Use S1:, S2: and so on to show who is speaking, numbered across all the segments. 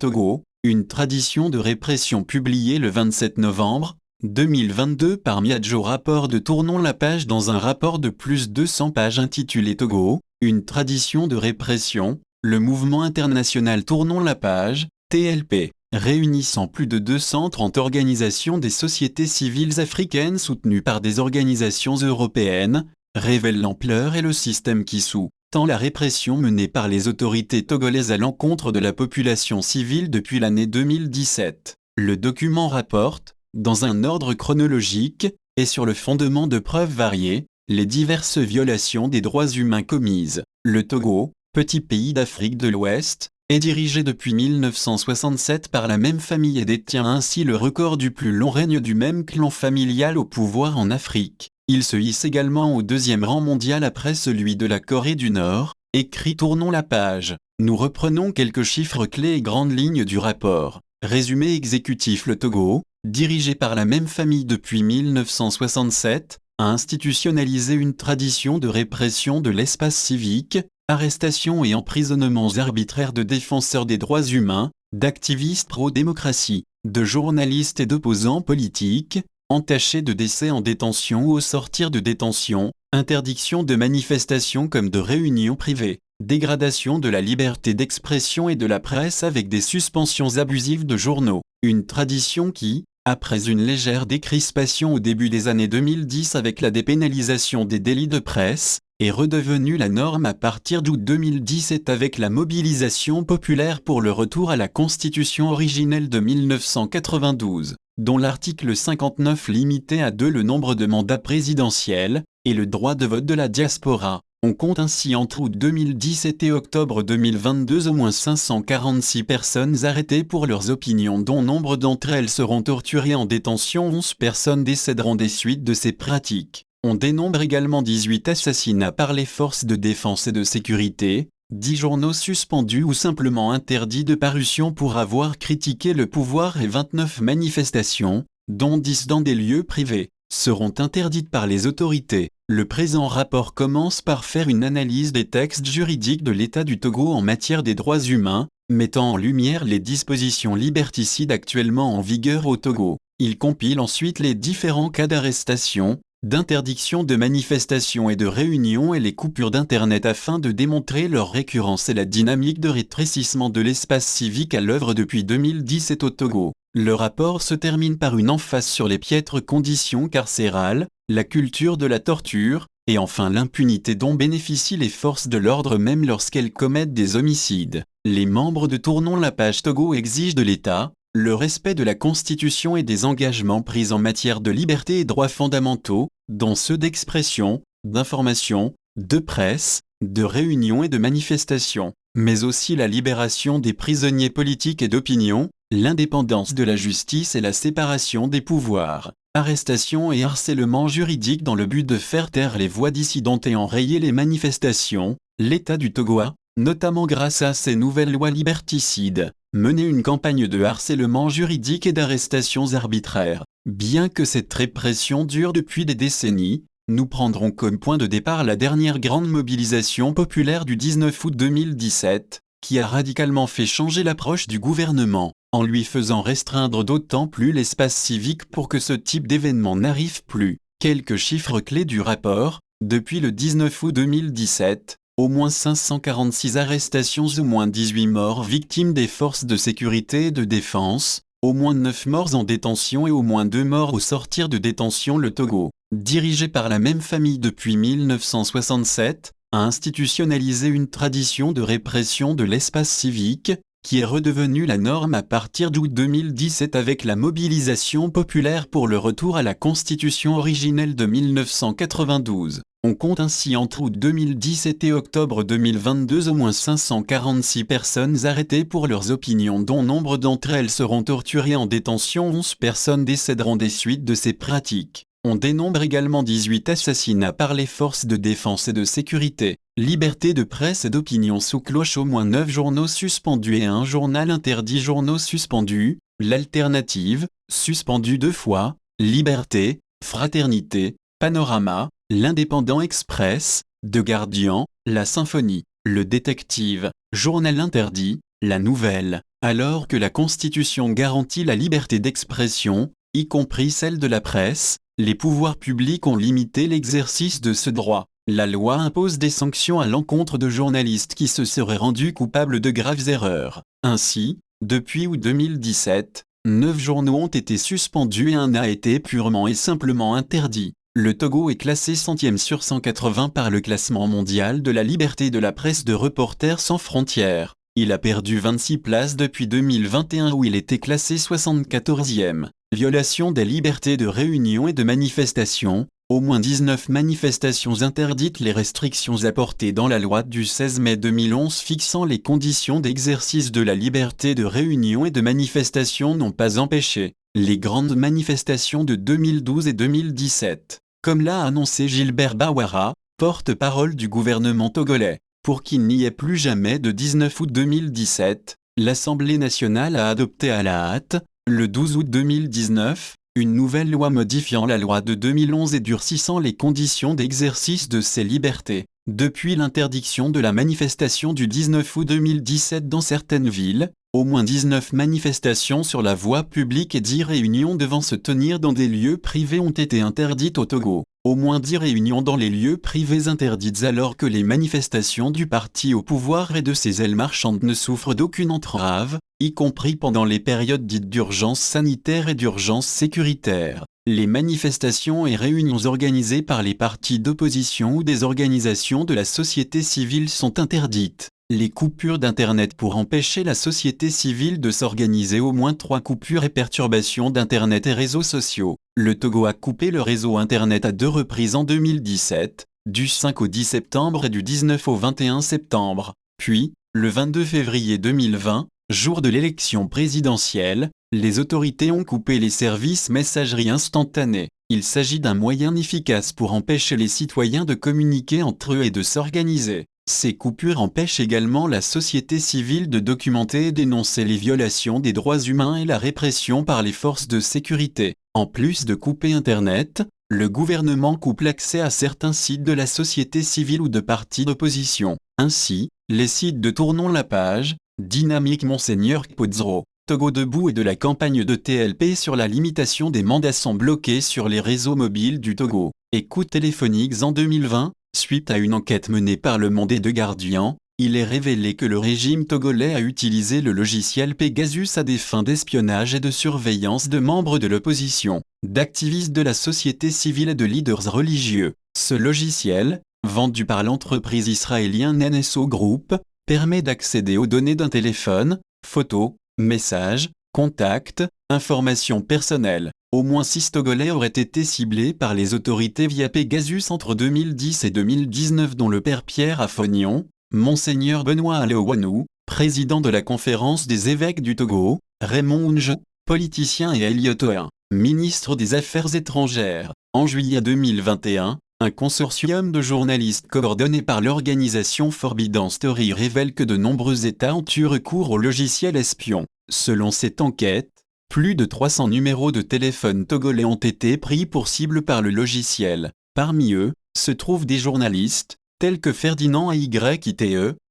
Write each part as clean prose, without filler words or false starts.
S1: Togo, une tradition de répression publiée le 27 novembre 2022 par Miadjo. Rapport de Tournons la page. Dans un rapport de plus de 100 pages intitulé Togo, une tradition de répression, le mouvement international Tournons la page, TLP, réunissant plus de 230 organisations des sociétés civiles africaines soutenues par des organisations européennes, révèle l'ampleur et le système qui sous-tend la répression menée par les autorités togolaises à l'encontre de la population civile depuis l'année 2017. Le document rapporte, dans un ordre chronologique, et sur le fondement de preuves variées, les diverses violations des droits humains commises. Le Togo, petit pays d'Afrique de l'Ouest, est dirigé depuis 1967 par la même famille et détient ainsi le record du plus long règne du même clan familial au pouvoir en Afrique. Il se hisse également au deuxième rang mondial après celui de la Corée du Nord, écrit Tournons la page. Nous reprenons quelques chiffres clés et grandes lignes du rapport. Résumé exécutif. Le Togo, dirigé par la même famille depuis 1967, a institutionnalisé une tradition de répression de l'espace civique, arrestations et emprisonnements arbitraires de défenseurs des droits humains, d'activistes pro-démocratie, de journalistes et d'opposants politiques, entachés de décès en détention ou au sortir de détention, interdiction de manifestations comme de réunions privées, dégradation de la liberté d'expression et de la presse avec des suspensions abusives de journaux. Une tradition qui, après une légère décrispation au début des années 2010 avec la dépénalisation des délits de presse, est redevenue la norme à partir d'août 2017 avec la mobilisation populaire pour le retour à la Constitution originelle de 1992, dont l'article 59 limitait à 2 le nombre de mandats présidentiels, et le droit de vote de la diaspora. On compte ainsi entre août 2017 et octobre 2022 au moins 546 personnes arrêtées pour leurs opinions, dont nombre d'entre elles seront torturées en détention. 11 personnes décéderont des suites de ces pratiques. On dénombre également 18 assassinats par les forces de défense et de sécurité, 10 journaux suspendus ou simplement interdits de parution pour avoir critiqué le pouvoir et 29 manifestations, dont 10 dans des lieux privés, seront interdites par les autorités. Le présent rapport commence par faire une analyse des textes juridiques de l'État du Togo en matière des droits humains, mettant en lumière les dispositions liberticides actuellement en vigueur au Togo. Il compile ensuite les différents cas d'arrestation, d'interdiction de manifestations et de réunions et les coupures d'Internet afin de démontrer leur récurrence et la dynamique de rétrécissement de l'espace civique à l'œuvre depuis 2017 au Togo. Le rapport se termine par une emphase sur les piètres conditions carcérales, la culture de la torture, et enfin l'impunité dont bénéficient les forces de l'ordre même lorsqu'elles commettent des homicides. Les membres de Tournons la page Togo exigent de l'État le respect de la Constitution et des engagements pris en matière de liberté et droits fondamentaux, dont ceux d'expression, d'information, de presse, de réunion et de manifestation, mais aussi la libération des prisonniers politiques et d'opinion, l'indépendance de la justice et la séparation des pouvoirs, arrestation et harcèlement juridique dans le but de faire taire les voix dissidentes et enrayer les manifestations. L'État du Togo a, notamment grâce à ces nouvelles lois liberticides, mené une campagne de harcèlement juridique et d'arrestations arbitraires. Bien que cette répression dure depuis des décennies, nous prendrons comme point de départ la dernière grande mobilisation populaire du 19 août 2017, qui a radicalement fait changer l'approche du gouvernement, en lui faisant restreindre d'autant plus l'espace civique pour que ce type d'événement n'arrive plus. Quelques chiffres clés du rapport: depuis le 19 août 2017, au moins 546 arrestations, au moins 18 morts victimes des forces de sécurité et de défense, au moins 9 morts en détention et au moins 2 morts au sortir de détention. Le Togo, dirigé par la même famille depuis 1967, a institutionnalisé une tradition de répression de l'espace civique, qui est redevenue la norme à partir d'août 2017 avec la mobilisation populaire pour le retour à la Constitution originelle de 1992. On compte ainsi entre août 2017 et octobre 2022 au moins 546 personnes arrêtées pour leurs opinions, dont nombre d'entre elles seront torturées en détention. 11 personnes décéderont des suites de ces pratiques. On dénombre également 18 assassinats par les forces de défense et de sécurité, liberté de presse et d'opinion sous cloche, au moins 9 journaux suspendus et un journal interdit. Journaux suspendus, l'Alternative, suspendu 2 fois, Liberté, Fraternité, Panorama, l'Indépendant Express, De Guardian, La Symphonie, Le Détective, journal interdit, La nouvelle, alors que la Constitution garantit la liberté d'expression, y compris celle de la presse, les pouvoirs publics ont limité l'exercice de ce droit. La loi impose des sanctions à l'encontre de journalistes qui se seraient rendus coupables de graves erreurs. Ainsi, depuis août 2017, 9 journaux ont été suspendus et un a été purement et simplement interdit. Le Togo est classé 100e sur 180 par le classement mondial de la liberté de la presse de Reporters sans frontières. Il a perdu 26 places depuis 2021 où il était classé 74e. Violation des libertés de réunion et de manifestation. Au moins 19 manifestations interdites. Les restrictions apportées dans la loi du 16 mai 2011 fixant les conditions d'exercice de la liberté de réunion et de manifestation n'ont pas empêché les grandes manifestations de 2012 et 2017. Comme l'a annoncé Gilbert Bawara, porte-parole du gouvernement togolais. Pour qu'il n'y ait plus jamais de 19 août 2017, l'Assemblée nationale a adopté à la hâte, le 12 août 2019, une nouvelle loi modifiant la loi de 2011 et durcissant les conditions d'exercice de ces libertés. Depuis l'interdiction de la manifestation du 19 août 2017 dans certaines villes, au moins 19 manifestations sur la voie publique et 10 réunions devant se tenir dans des lieux privés ont été interdites au Togo. Au moins 10 réunions dans les lieux privés interdites alors que les manifestations du parti au pouvoir et de ses ailes marchandes ne souffrent d'aucune entrave, y compris pendant les périodes dites d'urgence sanitaire et d'urgence sécuritaire. Les manifestations et réunions organisées par les partis d'opposition ou des organisations de la société civile sont interdites. Les coupures d'Internet pour empêcher la société civile de s'organiser. Au moins 3 coupures et perturbations d'Internet et réseaux sociaux. Le Togo a coupé le réseau Internet à 2 reprises en 2017, du 5 au 10 septembre et du 19 au 21 septembre. Puis, le 22 février 2020, jour de l'élection présidentielle, les autorités ont coupé les services messagerie instantanée. Il s'agit d'un moyen efficace pour empêcher les citoyens de communiquer entre eux et de s'organiser. Ces coupures empêchent également la société civile de documenter et dénoncer les violations des droits humains et la répression par les forces de sécurité. En plus de couper Internet, le gouvernement coupe l'accès à certains sites de la société civile ou de partis d'opposition. Ainsi, les sites de Tournons la page, Dynamique Monseigneur Kpodzro, Togo Debout et de la campagne de TLP sur la limitation des mandats sont bloqués sur les réseaux mobiles du Togo. Écoutes téléphoniques en 2020. Suite à une enquête menée par Le Monde et The Guardian, il est révélé que le régime togolais a utilisé le logiciel Pegasus à des fins d'espionnage et de surveillance de membres de l'opposition, d'activistes de la société civile et de leaders religieux. Ce logiciel, vendu par l'entreprise israélienne NSO Group, permet d'accéder aux données d'un téléphone, photos, messages, contacts, informations personnelles. Au moins 6 Togolais auraient été ciblés par les autorités via Pegasus entre 2010 et 2019 dont le père Pierre Afognon, Monseigneur Benoît Alewanou, président de la conférence des évêques du Togo, Raymond Unge, politicien et Elliot Oin, ministre des Affaires étrangères. En juillet 2021, un consortium de journalistes coordonné par l'organisation Forbidden Story révèle que de nombreux États ont eu recours au logiciel espion. Selon cette enquête, plus de 300 numéros de téléphone togolais ont été pris pour cible par le logiciel. Parmi eux, se trouvent des journalistes, tels que Ferdinand Ayite,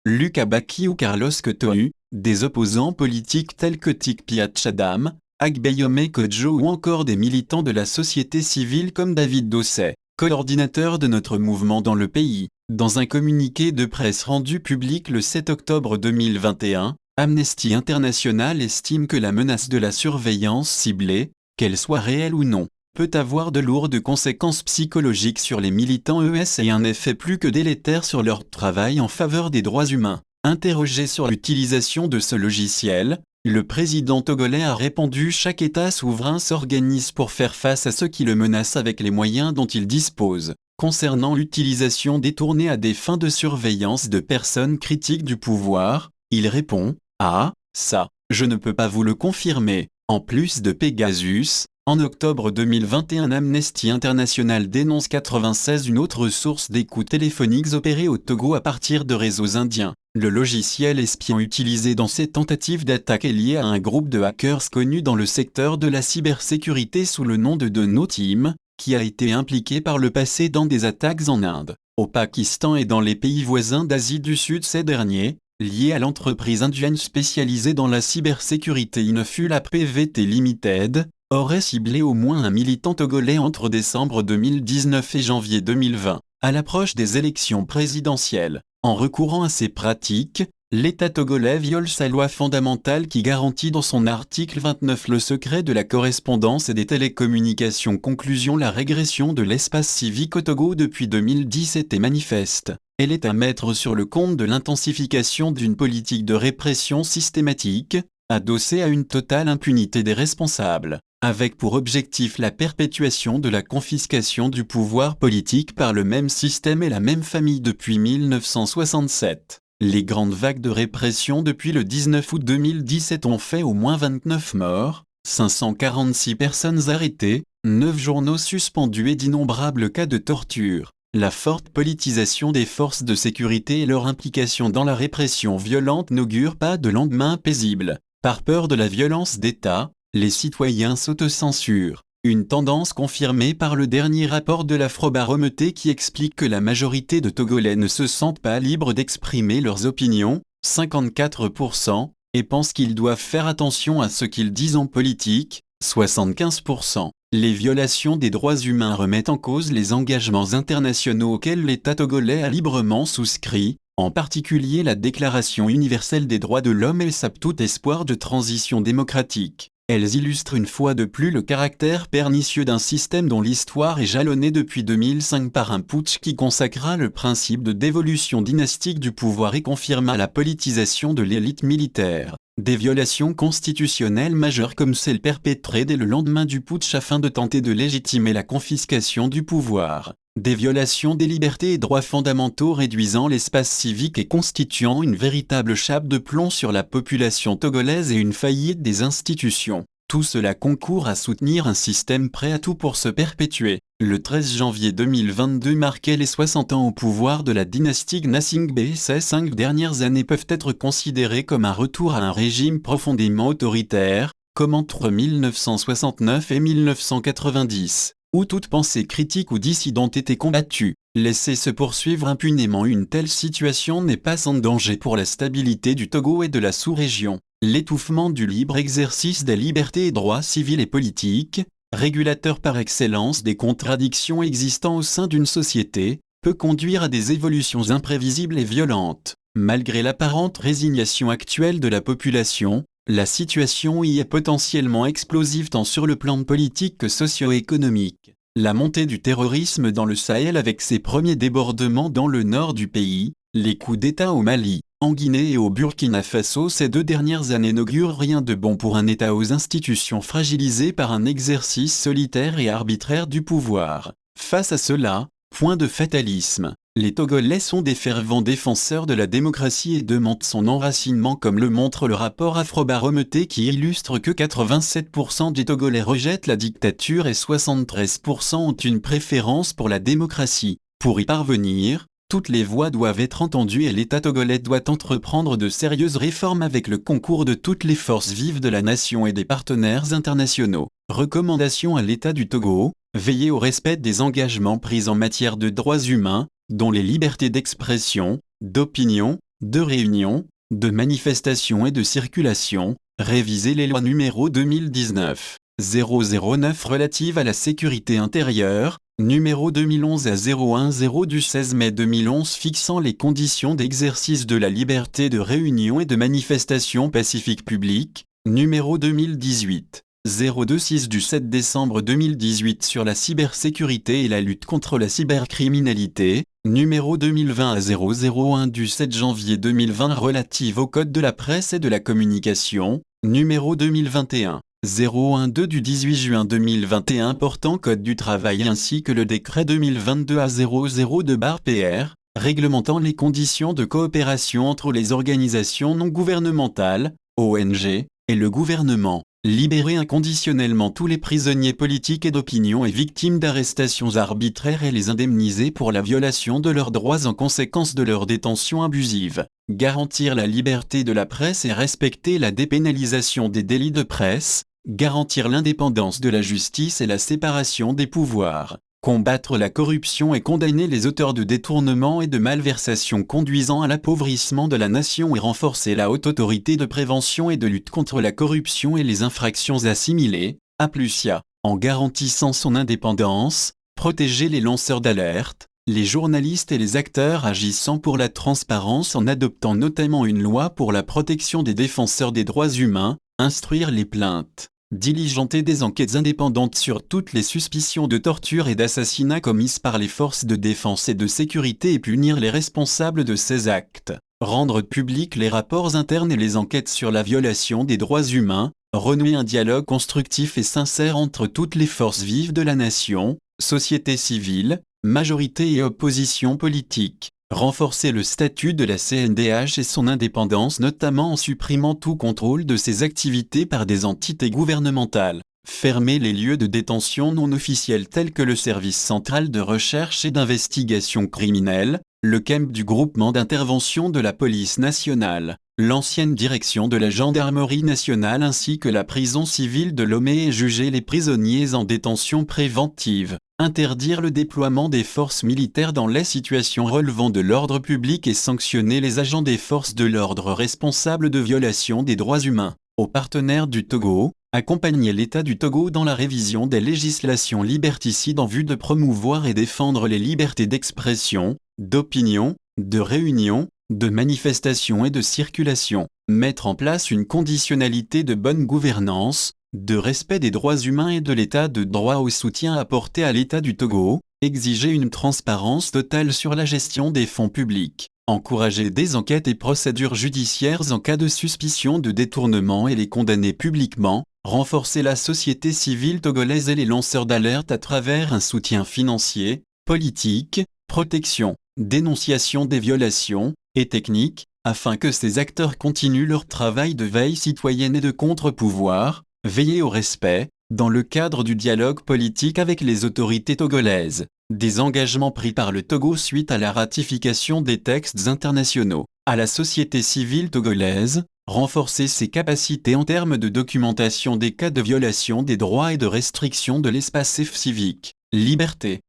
S1: Luc Abaki ou Carlos Kotou, des opposants politiques tels que Tikpiat Chadam, Agbeyome Kodjo ou encore des militants de la société civile comme David Dosset, coordinateur de notre mouvement dans le pays. Dans un communiqué de presse rendu public le 7 octobre 2021, Amnesty International estime que la menace de la surveillance ciblée, qu'elle soit réelle ou non, peut avoir de lourdes conséquences psychologiques sur les militants ES et un effet plus que délétère sur leur travail en faveur des droits humains. Interrogé sur l'utilisation de ce logiciel, le président togolais a répondu: chaque État souverain s'organise pour faire face à ceux qui le menacent avec les moyens dont il dispose. Concernant l'utilisation détournée à des fins de surveillance de personnes critiques du pouvoir, il répond: ah, ça, je ne peux pas vous le confirmer. En plus de Pegasus, en octobre 2021, Amnesty International dénonce 96 une autre source d'écoute téléphoniques opérée au Togo à partir de réseaux indiens. Le logiciel espion utilisé dans ces tentatives d'attaque est lié à un groupe de hackers connu dans le secteur de la cybersécurité sous le nom de The No Team, qui a été impliqué par le passé dans des attaques en Inde, au Pakistan et dans les pays voisins d'Asie du Sud ces derniers, liée à l'entreprise indienne spécialisée dans la cybersécurité Infula PVT Limited, aurait ciblé au moins un militant togolais entre décembre 2019 et janvier 2020. À l'approche des élections présidentielles, en recourant à ces pratiques, l'État togolais viole sa loi fondamentale qui garantit dans son article 29 le secret de la correspondance et des télécommunications. Conclusion: la régression de l'espace civique au Togo depuis 2017 est manifeste. Elle est à mettre sur le compte de l'intensification d'une politique de répression systématique, adossée à une totale impunité des responsables, avec pour objectif la perpétuation de la confiscation du pouvoir politique par le même système et la même famille depuis 1967. Les grandes vagues de répression depuis le 19 août 2017 ont fait au moins 29 morts, 546 personnes arrêtées, 9 journaux suspendus et d'innombrables cas de torture. La forte politisation des forces de sécurité et leur implication dans la répression violente n'augurent pas de lendemain paisible. Par peur de la violence d'État, les citoyens s'autocensurent. Une tendance confirmée par le dernier rapport de l'Afrobaromètre qui explique que la majorité de Togolais ne se sentent pas libres d'exprimer leurs opinions, 54%, et pensent qu'ils doivent faire attention à ce qu'ils disent en politique, 75%. Les violations des droits humains remettent en cause les engagements internationaux auxquels l'État togolais a librement souscrit, en particulier la Déclaration universelle des droits de l'homme, et sapent tout espoir de transition démocratique. Elles illustrent une fois de plus le caractère pernicieux d'un système dont l'histoire est jalonnée depuis 2005 par un putsch qui consacra le principe de dévolution dynastique du pouvoir et confirma la politisation de l'élite militaire. Des violations constitutionnelles majeures comme celle perpétrée dès le lendemain du putsch afin de tenter de légitimer la confiscation du pouvoir. Des violations des libertés et droits fondamentaux réduisant l'espace civique et constituant une véritable chape de plomb sur la population togolaise et une faillite des institutions. Tout cela concourt à soutenir un système prêt à tout pour se perpétuer. Le 13 janvier 2022 marquait les 60 ans au pouvoir de la dynastie Gnassingbé. Ces 5 dernières années peuvent être considérées comme un retour à un régime profondément autoritaire, comme entre 1969 et 1990. Où toute pensée critique ou dissidente était combattue. Laisser se poursuivre impunément une telle situation n'est pas sans danger pour la stabilité du Togo et de la sous-région. L'étouffement du libre exercice des libertés et droits civils et politiques, régulateur par excellence des contradictions existant au sein d'une société, peut conduire à des évolutions imprévisibles et violentes. Malgré l'apparente résignation actuelle de la population, la situation y est potentiellement explosive tant sur le plan politique que socio-économique. La montée du terrorisme dans le Sahel avec ses premiers débordements dans le nord du pays, les coups d'État au Mali, en Guinée et au Burkina Faso ces 2 dernières années n'augurent rien de bon pour un État aux institutions fragilisées par un exercice solitaire et arbitraire du pouvoir. Face à cela, point de fatalisme. Les Togolais sont des fervents défenseurs de la démocratie et demandent son enracinement comme le montre le rapport Afrobaromètre qui illustre que 87% des Togolais rejettent la dictature et 73% ont une préférence pour la démocratie. Pour y parvenir, toutes les voix doivent être entendues et l'État togolais doit entreprendre de sérieuses réformes avec le concours de toutes les forces vives de la nation et des partenaires internationaux. Recommandation à l'État du Togo: veiller au respect des engagements pris en matière de droits humains, dont les libertés d'expression, d'opinion, de réunion, de manifestation et de circulation, réviser les lois numéro 2019-009 relatives à la sécurité intérieure, numéro 2011-010 du 16 mai 2011 fixant les conditions d'exercice de la liberté de réunion et de manifestation pacifique publique, numéro 2018-026 du 7 décembre 2018 sur la cybersécurité et la lutte contre la cybercriminalité, numéro 2020-001 du 7 janvier 2020 relative au Code de la presse et de la communication, numéro 2021-012 du 18 juin 2021 portant Code du travail ainsi que le décret 2022-002/PR, réglementant les conditions de coopération entre les organisations non gouvernementales, ONG, et le gouvernement. Libérer inconditionnellement tous les prisonniers politiques et d'opinion et victimes d'arrestations arbitraires et les indemniser pour la violation de leurs droits en conséquence de leur détention abusive. Garantir la liberté de la presse et respecter la dépénalisation des délits de presse. Garantir l'indépendance de la justice et la séparation des pouvoirs. combattre la corruption et condamner les auteurs de détournement et de malversation conduisant à l'appauvrissement de la nation et renforcer la haute autorité de prévention et de lutte contre la corruption et les infractions assimilées, A+IA, en garantissant son indépendance, protéger les lanceurs d'alerte, les journalistes et les acteurs agissant pour la transparence en adoptant notamment une loi pour la protection des défenseurs des droits humains, instruire les plaintes, diligenter des enquêtes indépendantes sur toutes les suspicions de torture et d'assassinat commises par les forces de défense et de sécurité et punir les responsables de ces actes, rendre publics les rapports internes et les enquêtes sur la violation des droits humains, renouer un dialogue constructif et sincère entre toutes les forces vives de la nation, société civile, majorité et opposition politique, renforcer le statut de la CNDH et son indépendance notamment en supprimant tout contrôle de ses activités par des entités gouvernementales, fermer les lieux de détention non officiels tels que le Service central de recherche et d'investigation criminelle, le camp du groupement d'intervention de la police nationale, l'ancienne direction de la gendarmerie nationale ainsi que la prison civile de Lomé et juger les prisonniers en détention préventive, interdire le déploiement des forces militaires dans les situations relevant de l'ordre public et sanctionner les agents des forces de l'ordre responsables de violations des droits humains. Aux partenaires du Togo, accompagner l'État du Togo dans la révision des législations liberticides en vue de promouvoir et défendre les libertés d'expression, d'opinion, de réunion, de manifestation et de circulation, mettre en place une conditionnalité de bonne gouvernance, de respect des droits humains et de l'état de droit au soutien apporté à l'État du Togo, exiger une transparence totale sur la gestion des fonds publics, encourager des enquêtes et procédures judiciaires en cas de suspicion de détournement et les condamner publiquement, renforcer la société civile togolaise et les lanceurs d'alerte à travers un soutien financier, politique, protection, dénonciation des violations, et technique, afin que ces acteurs continuent leur travail de veille citoyenne et de contre-pouvoir, veiller au respect, dans le cadre du dialogue politique avec les autorités togolaises, des engagements pris par le Togo suite à la ratification des textes internationaux, à la société civile togolaise, renforcer ses capacités en termes de documentation des cas de violation des droits et de restriction de l'espace civique, liberté,